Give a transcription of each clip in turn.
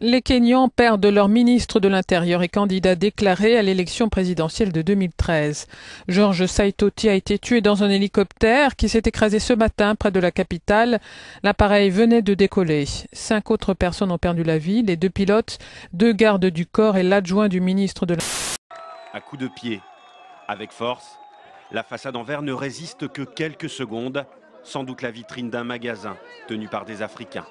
Les Kenyans perdent leur ministre de l'Intérieur et candidat déclaré à l'élection présidentielle de 2013. George Saitoti a été tué dans un hélicoptère qui s'est écrasé ce matin près de la capitale. L'appareil venait de décoller. 5 autres personnes ont perdu la vie, les 2 pilotes, 2 gardes du corps et l'adjoint du ministre de l'Intérieur. À coups de pied, avec force, la façade en verre ne résiste que quelques secondes, sans doute la vitrine d'un magasin tenu par des Africains.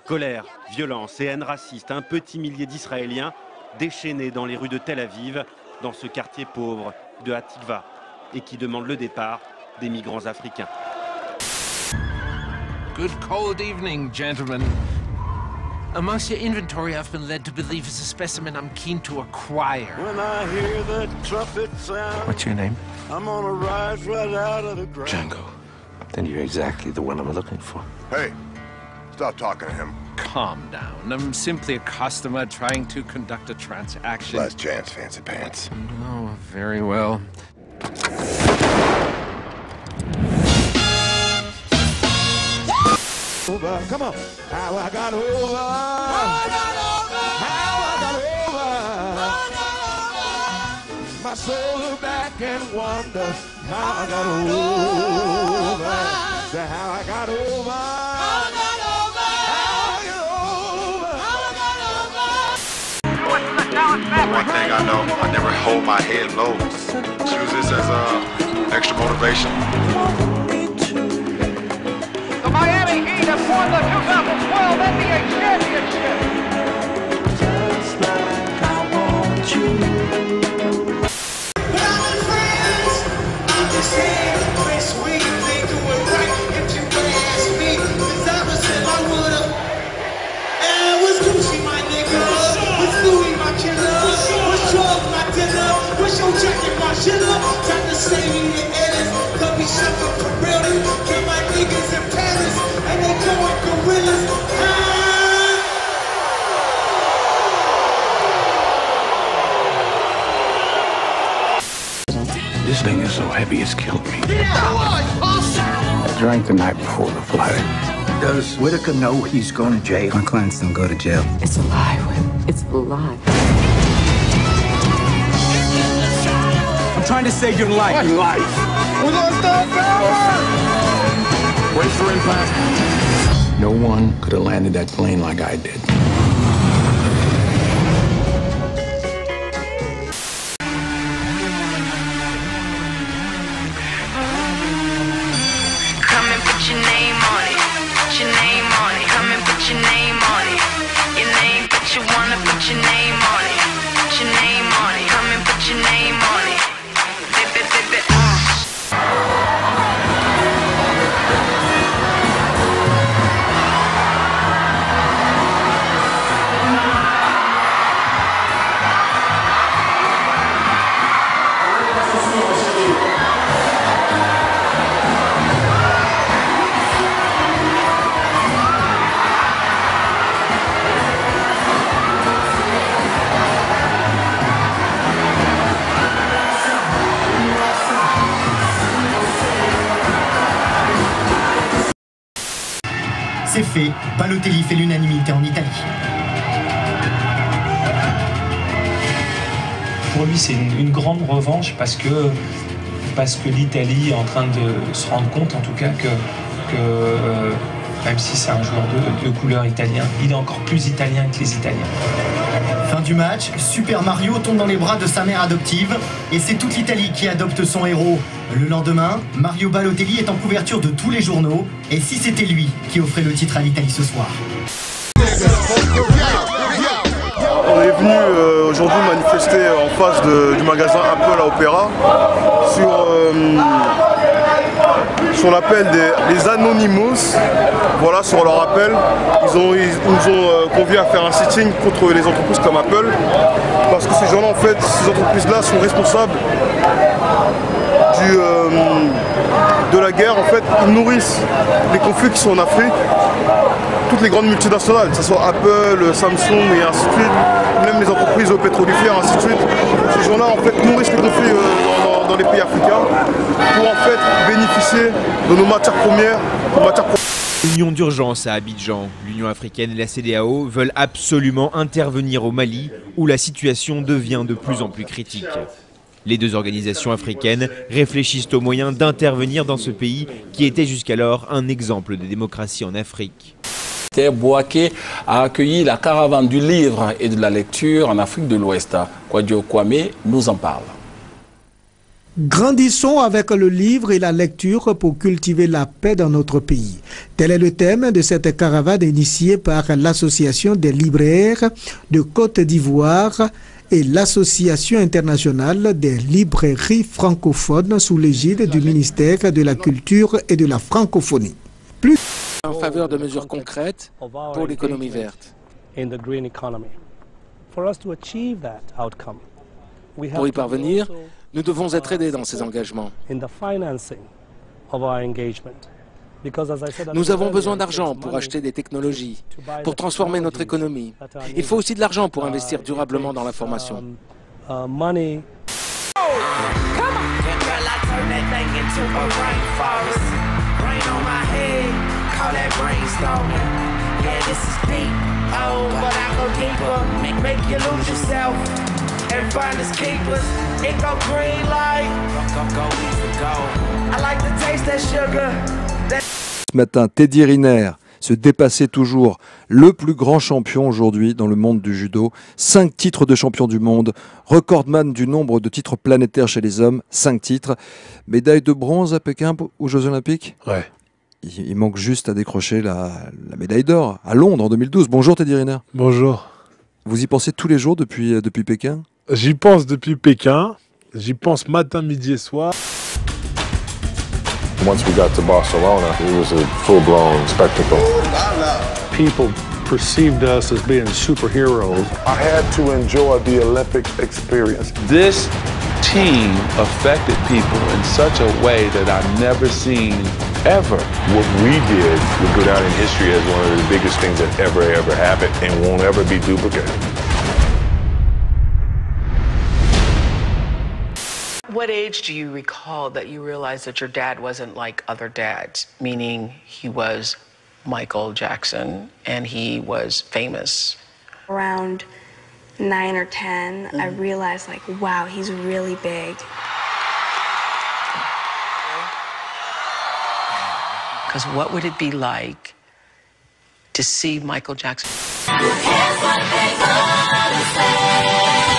Colère, violence et haine raciste, un petit millier d'Israéliens déchaînés dans les rues de Tel Aviv, dans ce quartier pauvre de Hatikva, et qui demandent le départ des migrants africains. Good cold evening, gentlemen. Amongst your inventory, I've been led to believe is a specimen I'm keen to acquire. When I hear the trumpet sound, What's your name? I'm gonna rise right out of the ground. Django. Then you're exactly the one I'm looking for. Hey, stop talking to him. Calm down. I'm simply a customer trying to conduct a transaction. Last chance, fancy pants. Oh, very well. Come on. How I got over. How I got over. My soul look back and wonder how I got over. How I got over. One thing I know, I never hold my head low. Use this as extra motivation. The Miami Heat have won the 2012 NBA Championship. Just like I want you. I'm friends. I'm just saying, Chris, we ain't doing right. If you ask me, 'cause I was in my wood. And what's Gucci, my nigga? What's Louis, my killer? What's Charles, my dinner? What's your jacket, my shiller? Time to say we the editors. Cause we shut up for real. Kill my niggas in Paris. And they going gorillas. This thing is so heavy it's killed me. I drank the night before the flight. Does Whitaker know he's going to jail? My clients don't go to jail. It's a lie, Whit. It's a lie. I'm trying to save your life. What life? We're gonna stop power! Brace for impact. No one could have landed that plane like I did. Come and put your name on it. Put your name on it. Come and put your name on it. Your name, but you wanna put your name on it. Put your name on it. Come and put your name on it. C'est fait, Balotelli fait l'unanimité en Italie. Pour lui, c'est une grande revanche parce que l'Italie est en train de se rendre compte, en tout cas, que même si c'est un joueur de couleur italien, il est encore plus italien que les Italiens. Fin du match, Super Mario tombe dans les bras de sa mère adoptive et c'est toute l'Italie qui adopte son héros. Le lendemain, Mario Balotelli est en couverture de tous les journaux et si c'était lui qui offrait le titre à l'Italie ce soir. On est venu aujourd'hui manifester en face du magasin Apple à Opéra sur l'appel des Anonymous, voilà, sur leur appel. Ils nous ont conviés à faire un sitting contre les entreprises comme Apple parce que ces gens-là, en fait, ces entreprises-là sont responsables de la guerre. En fait, ils nourrissent les conflits qui sont en Afrique. Toutes les grandes multinationales, que ce soit Apple, Samsung et ainsi de suite, même les entreprises pétrolifères, ainsi de suite. Ces gens-là, en fait, nourrissent les conflits dans les pays africains pour en fait bénéficier de nos matières premières, Union d'urgence à Abidjan. L'Union africaine et la CEDEAO veulent absolument intervenir au Mali où la situation devient de plus en plus critique. Les deux organisations africaines réfléchissent aux moyens d'intervenir dans ce pays qui était jusqu'alors un exemple de démocratie en Afrique. Bouaké a accueilli la caravane du livre et de la lecture en Afrique de l'Ouest. Kwadjo Kwame nous en parle. Grandissons avec le livre et la lecture pour cultiver la paix dans notre pays. Tel est le thème de cette caravane initiée par l'Association des libraires de Côte d'Ivoire et l'Association internationale des librairies francophones sous l'égide du ministère de la Culture et de la Francophonie. En faveur de mesures concrètes pour l'économie verte. Pour y parvenir, nous devons être aidés dans ces engagements. Nous avons besoin d'argent pour acheter des technologies, pour transformer notre économie. Il faut aussi de l'argent pour investir durablement dans la formation. Ce matin, Teddy Riner se dépassait toujours, le plus grand champion aujourd'hui dans le monde du judo. 5 titres de champion du monde, recordman du nombre de titres planétaires chez les hommes, 5 titres. Médaille de bronze à Pékin aux Jeux Olympiques. Ouais. Il manque juste à décrocher la médaille d'or à Londres en 2012. Bonjour Teddy Riner. Bonjour. Vous y pensez tous les jours depuis Pékin? J'y pense depuis Pékin. J'y pense matin, midi et soir. Once we got to Barcelona, it was a full-blown spectacle. People perceived us as being superheroes. I had to enjoy the Olympic experience. This team affected people in such a way that I've never seen ever. What we did would go down in history as one of the biggest things that ever happened and won't ever be duplicated. What age do you recall that you realized that your dad wasn't like other dads? Meaning he was Michael Jackson and he was famous. Around 9 or 10, I realized like, wow, he's really big. Because what would it be like to see Michael Jackson? Here's what they gonna say.